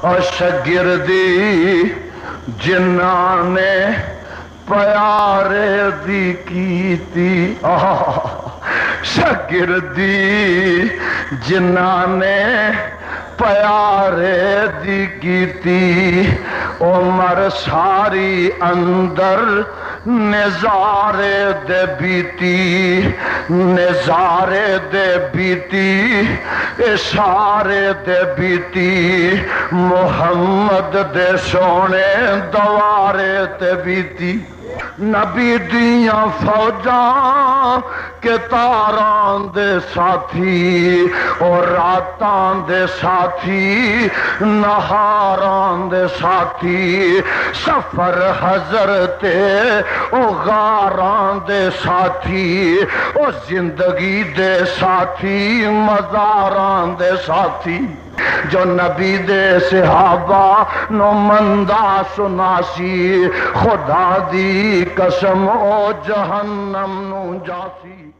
اور شگردی جنہاں نے پیارے دی کیتی، شگردی جنہاں نے پیارے دی کیتی، عمر ساری اندر نظارے دے بیتی، نظارے دے بیتی، اشارے دے بیتی، محمد دے سونے دوارے تے بیتی۔ نبی دیاں فوجاں کے تاراں دے ساتھی، اور راتاں دے ساتھی، نہاراں دے ساتھی، سفر حضرتے او غاراں دے ساتھی، او زندگی دے ساتھی، مزاراں دے ساتھی، جو نبی دے صحابہ نو مندہ سناسی، خدا دی قسم او جہنم نو جاسی۔